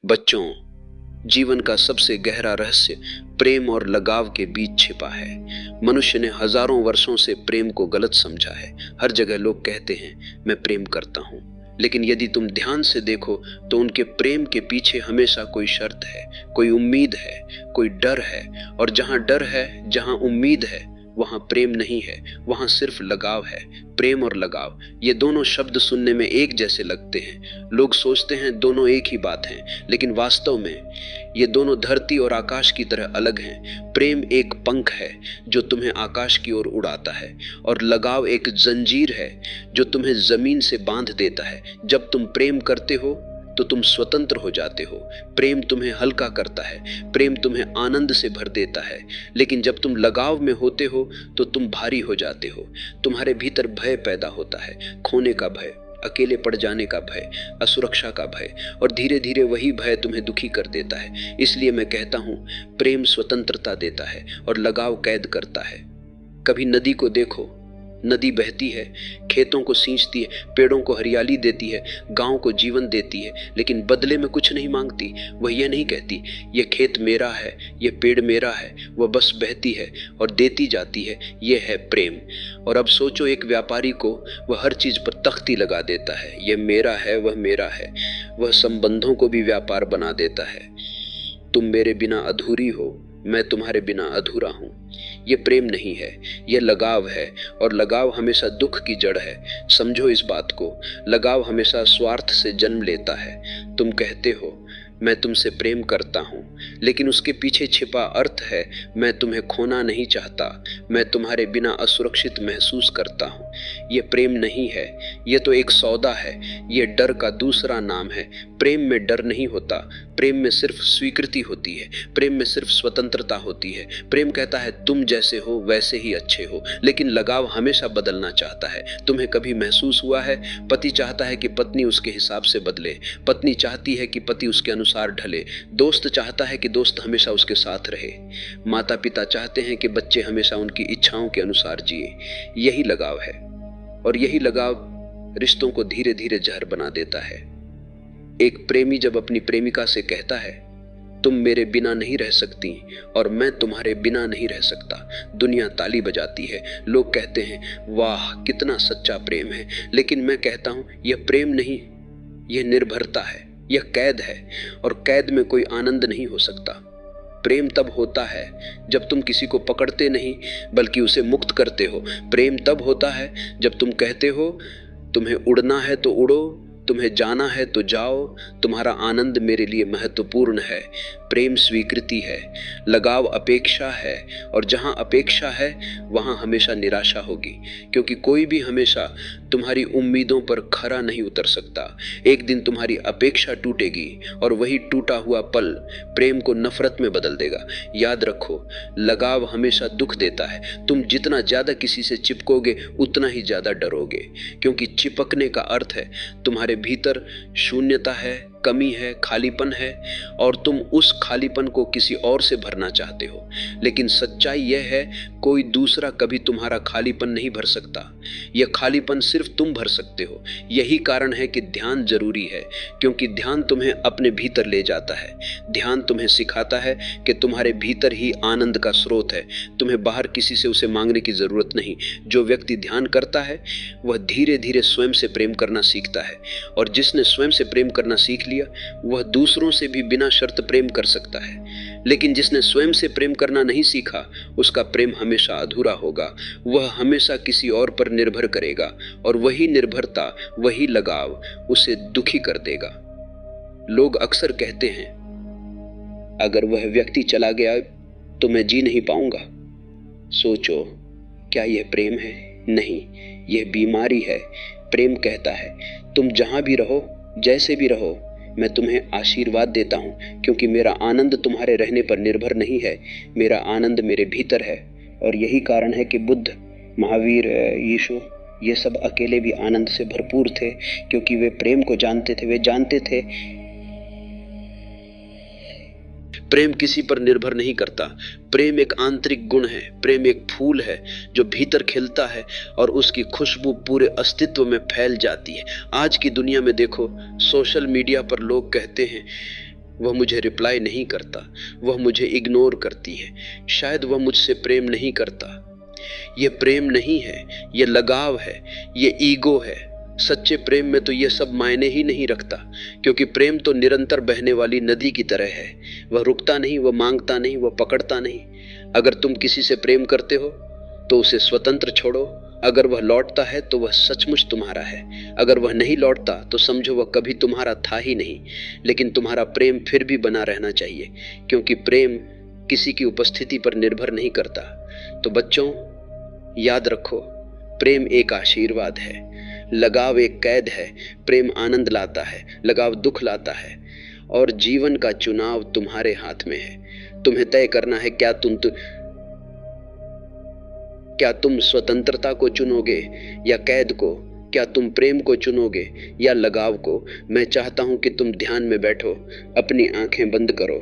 बच्चों, जीवन का सबसे गहरा रहस्य प्रेम और लगाव के बीच छिपा है। मनुष्य ने हजारों वर्षों से प्रेम को गलत समझा है। हर जगह लोग कहते हैं मैं प्रेम करता हूं, लेकिन यदि तुम ध्यान से देखो तो उनके प्रेम के पीछे हमेशा कोई शर्त है, कोई उम्मीद है, कोई डर है। और जहां डर है, जहां उम्मीद है, वहां प्रेम नहीं है, वहां सिर्फ लगाव है। प्रेम और लगाव, ये दोनों शब्द सुनने में एक जैसे लगते हैं। लोग सोचते हैं दोनों एक ही बात है, लेकिन वास्तव में ये दोनों धरती और आकाश की तरह अलग हैं। प्रेम एक पंख है जो तुम्हें आकाश की ओर उड़ाता है, और लगाव एक जंजीर है जो तुम्हें जमीन से बांध देता है। जब तुम प्रेम करते हो तो तुम स्वतंत्र हो जाते हो। प्रेम तुम्हें हल्का करता है, प्रेम तुम्हें आनंद से भर देता है। लेकिन जब तुम लगाव में होते हो तो तुम भारी हो जाते हो। तुम्हारे भीतर भय पैदा होता है, खोने का भय, अकेले पड़ जाने का भय, असुरक्षा का भय, और धीरे धीरे वही भय तुम्हें दुखी कर देता है। इसलिए मैं कहता हूं, प्रेम स्वतंत्रता देता है और लगाव कैद करता है। कभी नदी को देखो, नदी बहती है, खेतों को सींचती है, पेड़ों को हरियाली देती है, गांव को जीवन देती है, लेकिन बदले में कुछ नहीं मांगती। वह यह नहीं कहती ये खेत मेरा है, ये पेड़ मेरा है। वह बस बहती है और देती जाती है। यह है प्रेम। और अब सोचो, एक व्यापारी को वह हर चीज पर तख्ती लगा देता है, यह मेरा है, वह मेरा है। वह संबंधों को भी व्यापार बना देता है। तुम मेरे बिना अधूरी हो, मैं तुम्हारे बिना अधूरा हूं। यह प्रेम नहीं है, यह लगाव है, और लगाव हमेशा दुख की जड़ है। समझो इस बात को, लगाव हमेशा स्वार्थ से जन्म लेता है। तुम कहते हो मैं तुमसे प्रेम करता हूं, लेकिन उसके पीछे छिपा अर्थ है मैं तुम्हें खोना नहीं चाहता, मैं तुम्हारे बिना असुरक्षित महसूस करता हूं। यह प्रेम नहीं है, यह तो एक सौदा है, यह डर का दूसरा नाम है। प्रेम में डर नहीं होता, प्रेम में सिर्फ स्वीकृति होती है, प्रेम में सिर्फ स्वतंत्रता होती है। प्रेम कहता है तुम जैसे हो वैसे ही अच्छे हो, लेकिन लगाव हमेशा बदलना चाहता है। तुम्हें कभी महसूस हुआ है, पति चाहता है कि पत्नी उसके हिसाब से बदले, पत्नी चाहती है कि पति उसके अनुसार ढले, दोस्त चाहता है कि दोस्त हमेशा उसके साथ रहे, माता पिता चाहते हैं कि बच्चे हमेशा उनकी इच्छाओं के अनुसार जिए। यही लगाव है, और यही लगाव रिश्तों को धीरे धीरे जहर बना देता है। एक प्रेमी जब अपनी प्रेमिका से कहता है तुम मेरे बिना नहीं रह सकती और मैं तुम्हारे बिना नहीं रह सकता, दुनिया ताली बजाती है। लोग कहते हैं वाह कितना सच्चा प्रेम है। लेकिन मैं कहता हूं यह प्रेम नहीं, यह निर्भरता है, यह कैद है, और कैद में कोई आनंद नहीं हो सकता। प्रेम तब होता है जब तुम किसी को पकड़ते नहीं बल्कि उसे मुक्त करते हो। प्रेम तब होता है जब तुम कहते हो तुम्हें उड़ना है तो उड़ो, तुम्हें जाना है तो जाओ, तुम्हारा आनंद मेरे लिए महत्वपूर्ण है। प्रेम स्वीकृति है, लगाव अपेक्षा है, और जहां अपेक्षा है वहां हमेशा निराशा होगी, क्योंकि कोई भी हमेशा तुम्हारी उम्मीदों पर खरा नहीं उतर सकता। एक दिन तुम्हारी अपेक्षा टूटेगी और वही टूटा हुआ पल प्रेम को नफरत में बदल देगा। याद रखो, लगाव हमेशा दुख देता है। तुम जितना ज्यादा किसी से चिपकोगे उतना ही ज्यादा डरोगे, क्योंकि चिपकने का अर्थ है तुम्हारे भीतर शून्यता है, कमी है, खालीपन है, और तुम उस खालीपन को किसी और से भरना चाहते हो। लेकिन सच्चाई यह है कोई दूसरा कभी तुम्हारा खालीपन नहीं भर सकता, यह खालीपन सिर्फ तुम भर सकते हो। यही कारण है कि ध्यान जरूरी है, क्योंकि ध्यान तुम्हें अपने भीतर ले जाता है। ध्यान तुम्हें सिखाता है कि तुम्हारे भीतर ही आनंद का स्रोत है, तुम्हें बाहर किसी से उसे मांगने की जरूरत नहीं। जो व्यक्ति ध्यान करता है वह धीरे धीरे स्वयं से प्रेम करना सीखता है, और जिसने स्वयं से प्रेम करना सीख लिया वह दूसरों से भी बिना शर्त प्रेम कर सकता है। लेकिन जिसने स्वयं से प्रेम करना नहीं सीखा उसका प्रेम हमेशा अधूरा होगा, वह हमेशा किसी और पर निर्भर करेगा, और वही निर्भरता, वही लगाव उसे दुखी कर देगा। लोग अक्सर कहते हैं अगर वह व्यक्ति चला गया तो मैं जी नहीं पाऊंगा। सोचो, क्या यह प्रेम है? नहीं, यह बीमारी है। प्रेम कहता है तुम जहां भी रहो, जैसे भी रहो, मैं तुम्हें आशीर्वाद देता हूं, क्योंकि मेरा आनंद तुम्हारे रहने पर निर्भर नहीं है, मेरा आनंद मेरे भीतर है। और यही कारण है कि बुद्ध, महावीर, यीशु, ये सब अकेले भी आनंद से भरपूर थे, क्योंकि वे प्रेम को जानते थे। वे जानते थे प्रेम किसी पर निर्भर नहीं करता। प्रेम एक आंतरिक गुण है, प्रेम एक फूल है जो भीतर खिलता है और उसकी खुशबू पूरे अस्तित्व में फैल जाती है। आज की दुनिया में देखो, सोशल मीडिया पर लोग कहते हैं वह मुझे रिप्लाई नहीं करता, वह मुझे इग्नोर करती है, शायद वह मुझसे प्रेम नहीं करता। यह प्रेम नहीं है, यह लगाव है, यह ईगो है। सच्चे प्रेम में तो यह सब मायने ही नहीं रखता, क्योंकि प्रेम तो निरंतर बहने वाली नदी की तरह है। वह रुकता नहीं, वह मांगता नहीं, वह पकड़ता नहीं। अगर तुम किसी से प्रेम करते हो तो उसे स्वतंत्र छोड़ो। अगर वह लौटता है तो वह सचमुच तुम्हारा है, अगर वह नहीं लौटता तो समझो वह कभी तुम्हारा था ही नहीं। लेकिन तुम्हारा प्रेम फिर भी बना रहना चाहिए, क्योंकि प्रेम किसी की उपस्थिति पर निर्भर नहीं करता। तो बच्चों, याद रखो, प्रेम एक आशीर्वाद है, लगाव एक कैद है। प्रेम आनंद लाता है, लगाव दुख लाता है, और जीवन का चुनाव तुम्हारे हाथ में है। तुम्हें तय करना है, क्या तुम स्वतंत्रता को चुनोगे या कैद को? क्या तुम प्रेम को चुनोगे या लगाव को? मैं चाहता हूं कि तुम ध्यान में बैठो, अपनी आंखें बंद करो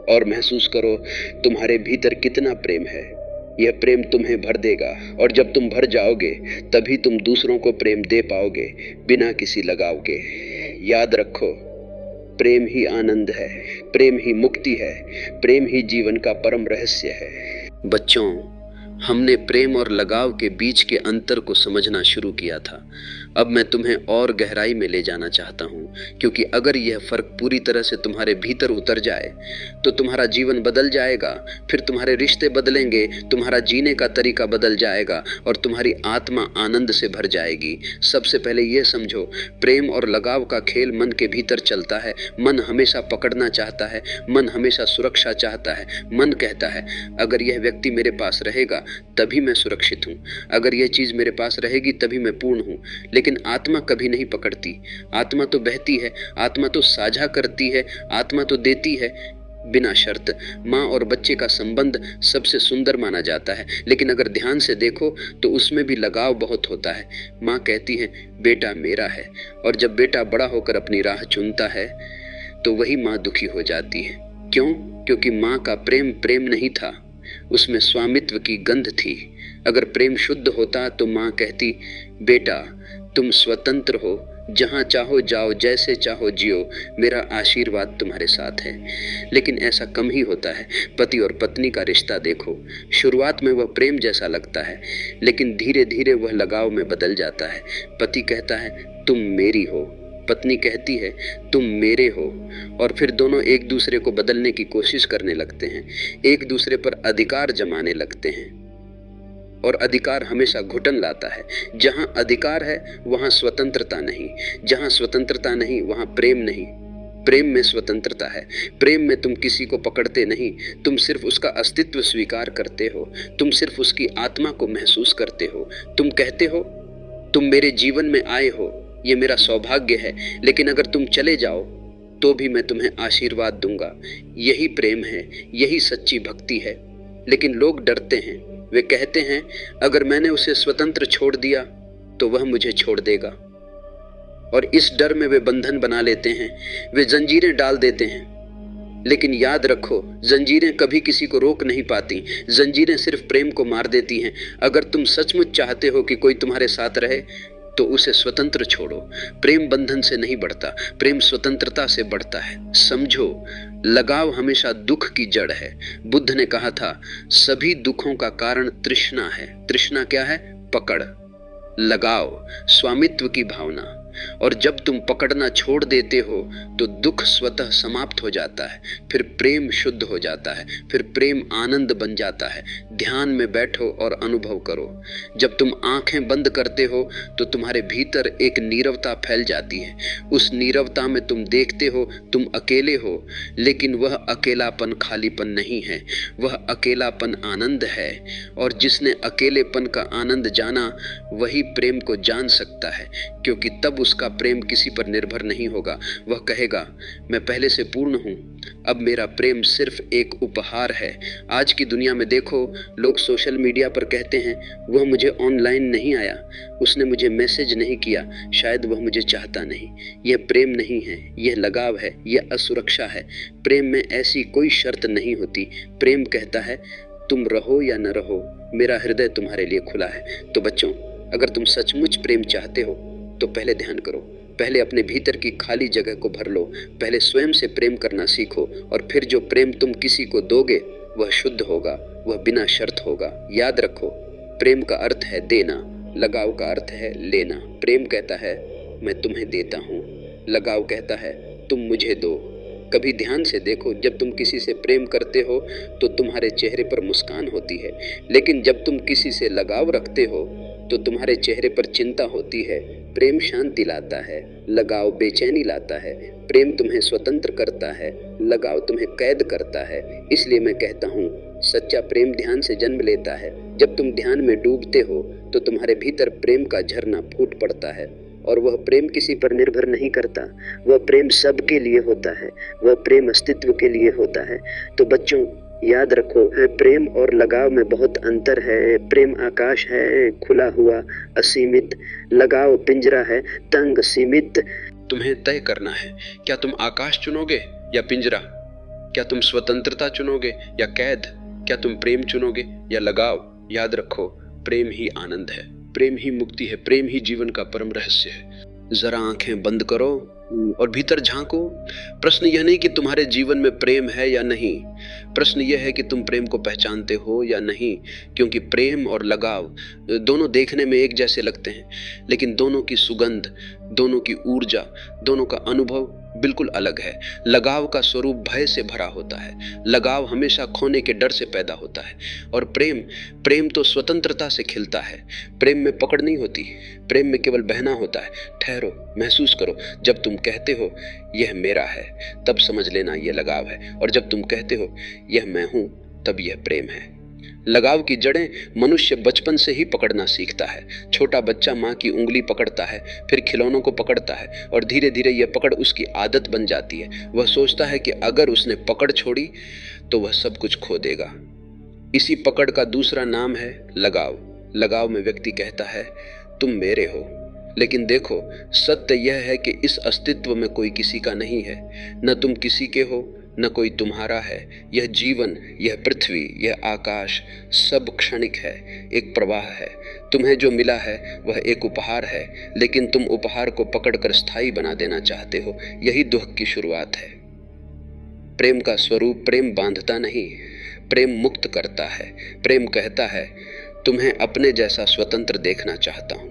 और महसूस करो तुम्हारे भीतर कितना प्रेम है। यह प्रेम तुम्हें भर देगा, और जब तुम भर जाओगे तभी तुम दूसरों को प्रेम दे पाओगे, बिना किसी लगाव के। याद रखो, प्रेम ही आनंद है, प्रेम ही मुक्ति है, प्रेम ही जीवन का परम रहस्य है। बच्चों, हमने प्रेम और लगाव के बीच के अंतर को समझना शुरू किया था। अब मैं तुम्हें और गहराई में ले जाना चाहता हूँ, क्योंकि अगर यह फर्क पूरी तरह से तुम्हारे भीतर उतर जाए तो तुम्हारा जीवन बदल जाएगा। फिर तुम्हारे रिश्ते बदलेंगे, तुम्हारा जीने का तरीका बदल जाएगा, और तुम्हारी आत्मा आनंद से भर जाएगी। सबसे पहले यह समझो, प्रेम और लगाव का खेल मन के भीतर चलता है। मन हमेशा पकड़ना चाहता है, मन हमेशा सुरक्षा चाहता है। मन कहता है, अगर यह व्यक्ति मेरे पास रहेगा तभी मैं सुरक्षित हूँ, अगर यह चीज मेरे पास रहेगी तभी मैं पूर्ण हूँ। लेकिन आत्मा कभी नहीं पकड़ती। आत्मा तो बहती है, आत्मा तो साझा करती है, आत्मा तो देती है बिना शर्त। माँ और बच्चे का संबंध सबसे सुंदर माना जाता है, लेकिन अगर ध्यान से देखो तो उसमें भी लगाव बहुत होता है। माँ कहती है, बेटा मेरा है, और जब बेटा बड़ा होकर अपनी राह चुनता है तो वही माँ दुखी हो जाती है। क्यों? क्योंकि माँ का प्रेम प्रेम नहीं था, उसमें स्वामित्व की गंध थी। अगर प्रेम शुद्ध होता तो माँ कहती, बेटा तुम स्वतंत्र हो, जहां चाहो जाओ, जैसे चाहो जियो, मेरा आशीर्वाद तुम्हारे साथ है। लेकिन ऐसा कम ही होता है। पति और पत्नी का रिश्ता देखो, शुरुआत में वह प्रेम जैसा लगता है, लेकिन धीरे धीरे वह लगाव में बदल जाता है। पति कहता है, तुम मेरी हो, पत्नी कहती है, तुम मेरे हो, और फिर दोनों एक दूसरे को बदलने की कोशिश करने लगते हैं, एक दूसरे पर अधिकार जमाने लगते हैं। और अधिकार हमेशा घुटन लाता है। जहां अधिकार है वहां स्वतंत्रता नहीं, जहां स्वतंत्रता नहीं वहां प्रेम नहीं। प्रेम में स्वतंत्रता है, प्रेम में तुम किसी को पकड़ते नहीं, तुम सिर्फ उसका अस्तित्व स्वीकार करते हो, तुम सिर्फ उसकी आत्मा को महसूस करते हो। तुम कहते हो, तुम मेरे जीवन में आए हो, ये मेरा सौभाग्य है, लेकिन अगर तुम चले जाओ तो भी मैं तुम्हें आशीर्वाद दूंगा। यही प्रेम है, यही सच्ची भक्ति है। लेकिन लोग डरते हैं, वे कहते हैं, अगर मैंने उसे स्वतंत्र छोड़ दिया तो वह मुझे छोड़ देगा, और इस डर में वे बंधन बना लेते हैं, वे जंजीरें डाल देते हैं। लेकिन याद रखो, जंजीरें कभी किसी को रोक नहीं पाती, जंजीरें सिर्फ प्रेम को मार देती हैं। अगर तुम सचमुच चाहते हो कि कोई तुम्हारे साथ रहे तो उसे स्वतंत्र छोड़ो। प्रेम बंधन से नहीं बढ़ता, प्रेम स्वतंत्रता से बढ़ता है। समझो, लगाव हमेशा दुख की जड़ है। बुद्ध ने कहा था, सभी दुखों का कारण तृष्णा है। तृष्णा क्या है? पकड़, लगाव, स्वामित्व की भावना। और जब तुम पकड़ना छोड़ देते हो तो दुख स्वतः समाप्त हो जाता है, फिर प्रेम शुद्ध हो जाता है, फिर प्रेम आनंद बन जाता है। ध्यान में बैठो और अनुभव करो। जब तुम आंखें बंद करते हो तो तुम्हारे भीतर एक नीरवता फैल जाती है। उस नीरवता में तुम देखते हो तुम अकेले हो, लेकिन वह अकेलापन खालीपन नहीं है, वह अकेलापन आनंद है। और जिसने अकेलेपन का आनंद जाना वही प्रेम को जान सकता है, क्योंकि तब उसका प्रेम किसी पर निर्भर नहीं होगा। वह कहेगा, मैं पहले से पूर्ण हूं, अब मेरा प्रेम सिर्फ एक उपहार है। आज की दुनिया में देखो, लोग सोशल मीडिया पर कहते हैं, वह मुझे ऑनलाइन नहीं आया, उसने मुझे मैसेज नहीं किया, शायद वह मुझे चाहता नहीं। यह प्रेम नहीं है, यह लगाव है, यह असुरक्षा है। प्रेम में ऐसी कोई शर्त नहीं होती। प्रेम कहता है, तुम रहो या न रहो, मेरा हृदय तुम्हारे लिए खुला है। तो बच्चों, अगर तुम सचमुच प्रेम चाहते हो तो पहले ध्यान करो, पहले अपने भीतर की खाली जगह को भर लो। पहले स्वयं से प्रेम करना सीखो और फिर जो प्रेम तुम किसी को दोगे वह शुद्ध होगा, वह बिना शर्त होगा। याद रखो, प्रेम का अर्थ है देना, लगाव का अर्थ है लेना। प्रेम कहता है मैं तुम्हें देता हूँ, लगाव कहता है तुम मुझे दो। कभी ध्यान से देखो, जब तुम किसी से प्रेम करते हो तो तुम्हारे चेहरे पर मुस्कान होती है, लेकिन जब तुम किसी से लगाव रखते हो तो तुम्हारे चेहरे पर चिंता होती है। प्रेम शांति लाता है, लगाव बेचैनी लाता है। प्रेम तुम्हें स्वतंत्र करता है, लगाव तुम्हें कैद करता है। इसलिए मैं कहता हूँ, सच्चा प्रेम ध्यान से जन्म लेता है। जब तुम ध्यान में डूबते हो तो तुम्हारे भीतर प्रेम का झरना फूट पड़ता है, और वह प्रेम किसी पर निर्भर नहीं करता। वह प्रेम सबके लिए होता है, वह प्रेम अस्तित्व के लिए होता है। तो बच्चों, याद रखो, प्रेम और लगाव में बहुत अंतर है। प्रेम आकाश है, खुला हुआ, असीमित। लगाव पिंजरा है, तंग, सीमित। तुम्हें तय करना है, क्या तुम आकाश चुनोगे या पिंजरा? क्या तुम स्वतंत्रता चुनोगे या कैद? क्या तुम प्रेम चुनोगे या लगाव? याद रखो, प्रेम ही आनंद है, प्रेम ही मुक्ति है, प्रेम ही जीवन का परम रहस्य है। जरा आंखें बंद करो और भीतर झांको। प्रश्न यह नहीं कि तुम्हारे जीवन में प्रेम है या नहीं, प्रश्न यह है कि तुम प्रेम को पहचानते हो या नहीं। क्योंकि प्रेम और लगाव दोनों देखने में एक जैसे लगते हैं, लेकिन दोनों की सुगंध, दोनों की ऊर्जा, दोनों का अनुभव बिल्कुल अलग है। लगाव का स्वरूप भय से भरा होता है, लगाव हमेशा खोने के डर से पैदा होता है। और प्रेम तो स्वतंत्रता से खिलता है। प्रेम में पकड़ नहीं होती, प्रेम में केवल बहना होता है। ठहरो, महसूस करो। जब तुम कहते हो यह मेरा है, तब समझ लेना यह लगाव है, और जब तुम कहते हो यह मैं हूं, तब यह प्रेम है। लगाव की जड़ें मनुष्य बचपन से ही पकड़ना सीखता है। छोटा बच्चा माँ की उंगली पकड़ता है, फिर खिलौनों को पकड़ता है, और धीरे धीरे यह पकड़ उसकी आदत बन जाती है। वह सोचता है कि अगर उसने पकड़ छोड़ी तो वह सब कुछ खो देगा। इसी पकड़ का दूसरा नाम है लगाव। लगाव में व्यक्ति कहता है तुम मेरे हो। लेकिन देखो, सत्य यह है कि इस अस्तित्व में कोई किसी का नहीं है। न तुम किसी के हो, न कोई तुम्हारा है। यह जीवन, यह पृथ्वी, यह आकाश सब क्षणिक है, एक प्रवाह है। तुम्हें जो मिला है वह एक उपहार है, लेकिन तुम उपहार को पकड़कर स्थायी बना देना चाहते हो। यही दुख की शुरुआत है। प्रेम का स्वरूप प्रेम बांधता नहीं, प्रेम मुक्त करता है। प्रेम कहता है तुम्हें अपने जैसा स्वतंत्र देखना चाहता हूं।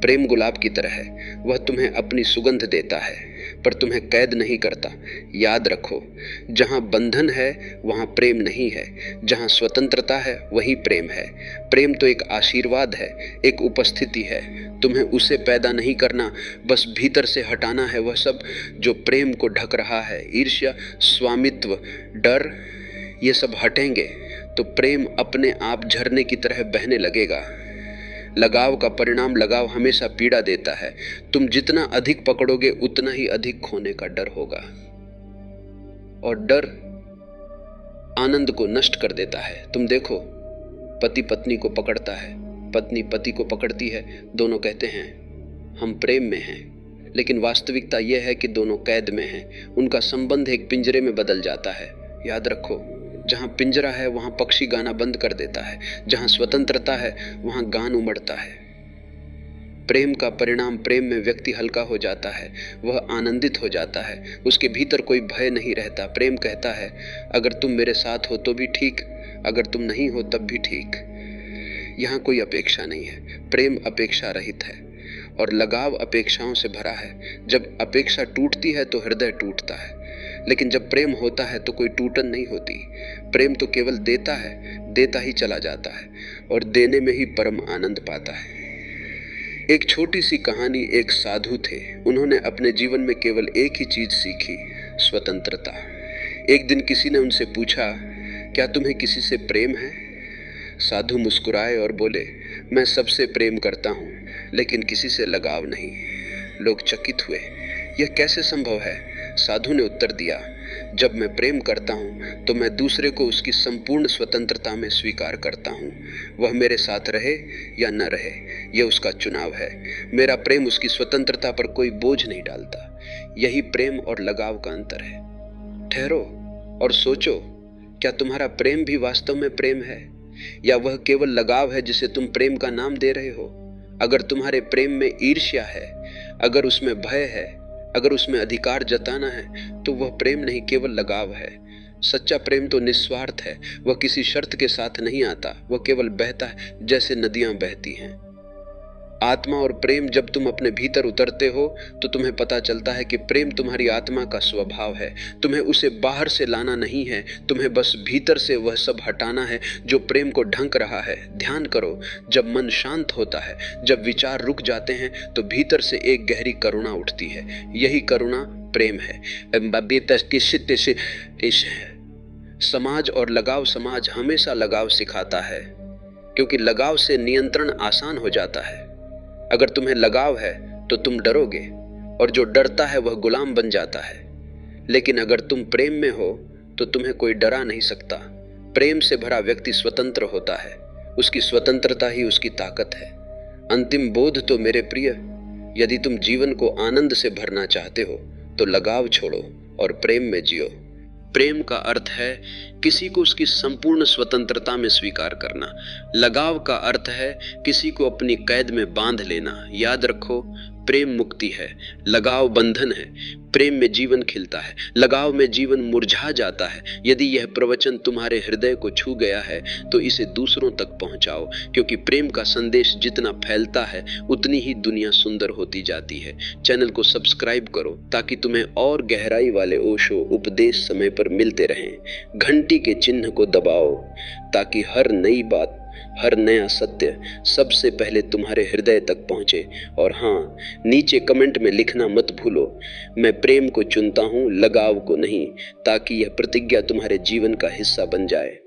प्रेम गुलाब की तरह है, वह तुम्हें अपनी सुगंध देता है, पर तुम्हें कैद नहीं करता। याद रखो, जहां बंधन है वहां प्रेम नहीं है, जहां स्वतंत्रता है वही प्रेम है। प्रेम तो एक आशीर्वाद है, एक उपस्थिति है। तुम्हें उसे पैदा नहीं करना, बस भीतर से हटाना है वह सब जो प्रेम को ढक रहा है। ईर्ष्या, स्वामित्व, डर, ये सब हटेंगे तो प्रेम अपने आप झरने की तरह बहने लगेगा। लगाव का परिणाम, लगाव हमेशा पीड़ा देता है। तुम जितना अधिक पकड़ोगे उतना ही अधिक खोने का डर होगा, और डर आनंद को नष्ट कर देता है। तुम देखो, पति पत्नी को पकड़ता है, पत्नी पति को पकड़ती है, दोनों कहते हैं हम प्रेम में हैं, लेकिन वास्तविकता यह है कि दोनों कैद में हैं। उनका संबंध एक पिंजरे में बदल जाता है। याद रखो, जहां पिंजरा है वहां पक्षी गाना बंद कर देता है, जहां स्वतंत्रता है वहां गान उमड़ता है। प्रेम का परिणाम, प्रेम में व्यक्ति हल्का हो जाता है, वह आनंदित हो जाता है, उसके भीतर कोई भय नहीं रहता। प्रेम कहता है अगर तुम मेरे साथ हो तो भी ठीक, अगर तुम नहीं हो तब भी ठीक। यहाँ कोई अपेक्षा नहीं है, प्रेम अपेक्षा रहित है, और लगाव अपेक्षाओं से भरा है। जब अपेक्षा टूटती है तो हृदय टूटता है, लेकिन जब प्रेम होता है तो कोई टूटन नहीं होती। प्रेम तो केवल देता है, देता ही चला जाता है, और देने में ही परम आनंद पाता है। एक छोटी सी कहानी। एक साधु थे, उन्होंने अपने जीवन में केवल एक ही चीज सीखी, स्वतंत्रता। एक दिन किसी ने उनसे पूछा, क्या तुम्हें किसी से प्रेम है? साधु मुस्कुराए और बोले, मैं सबसे प्रेम करता हूँ, लेकिन किसी से लगाव नहीं। लोग चकित हुए, यह कैसे संभव है? साधु ने उत्तर दिया, जब मैं प्रेम करता हूँ तो मैं दूसरे को उसकी संपूर्ण स्वतंत्रता में स्वीकार करता हूँ। वह मेरे साथ रहे या न रहे, यह उसका चुनाव है। मेरा प्रेम उसकी स्वतंत्रता पर कोई बोझ नहीं डालता। यही प्रेम और लगाव का अंतर है। ठहरो और सोचो, क्या तुम्हारा प्रेम भी वास्तव में प्रेम है, या वह केवल लगाव है जिसे तुम प्रेम का नाम दे रहे हो? अगर तुम्हारे प्रेम में ईर्ष्या है, अगर उसमें भय है, अगर उसमें अधिकार जताना है, तो वह प्रेम नहीं, केवल लगाव है। सच्चा प्रेम तो निस्वार्थ है, वह किसी शर्त के साथ नहीं आता, वह केवल बहता है जैसे नदियां बहती हैं। आत्मा और प्रेम, जब तुम अपने भीतर उतरते हो तो तुम्हें पता चलता है कि प्रेम तुम्हारी आत्मा का स्वभाव है। तुम्हें उसे बाहर से लाना नहीं है, तुम्हें बस भीतर से वह सब हटाना है जो प्रेम को ढंक रहा है। ध्यान करो, जब मन शांत होता है, जब विचार रुक जाते हैं, तो भीतर से एक गहरी करुणा उठती है। यही करुणा प्रेम है। समाज और लगाव, समाज हमेशा लगाव सिखाता है, क्योंकि लगाव से नियंत्रण आसान हो जाता है। अगर तुम्हें लगाव है तो तुम डरोगे, और जो डरता है वह गुलाम बन जाता है। लेकिन अगर तुम प्रेम में हो तो तुम्हें कोई डरा नहीं सकता। प्रेम से भरा व्यक्ति स्वतंत्र होता है, उसकी स्वतंत्रता ही उसकी ताकत है। अंतिम बोध तो मेरे प्रिय, यदि तुम जीवन को आनंद से भरना चाहते हो तो लगाव छोड़ो और प्रेम में जियो। प्रेम का अर्थ है किसी को उसकी संपूर्ण स्वतंत्रता में स्वीकार करना। लगाव का अर्थ है किसी को अपनी कैद में बांध लेना। याद रखो, प्रेम मुक्ति है, लगाव बंधन है। प्रेम में जीवन खिलता है, लगाव में जीवन मुरझा जाता है। यदि यह प्रवचन तुम्हारे हृदय को छू गया है तो इसे दूसरों तक पहुंचाओ, क्योंकि प्रेम का संदेश जितना फैलता है उतनी ही दुनिया सुंदर होती जाती है। चैनल को सब्सक्राइब करो ताकि तुम्हें और गहराई वाले ओशो उपदेश समय पर मिलते रहें। घंटी के चिन्ह को दबाओ ताकि हर नई बात, हर नया सत्य सबसे पहले तुम्हारे हृदय तक पहुंचे। और हाँ, नीचे कमेंट में लिखना मत भूलो, मैं प्रेम को चुनता हूं, लगाव को नहीं, ताकि यह प्रतिज्ञा तुम्हारे जीवन का हिस्सा बन जाए।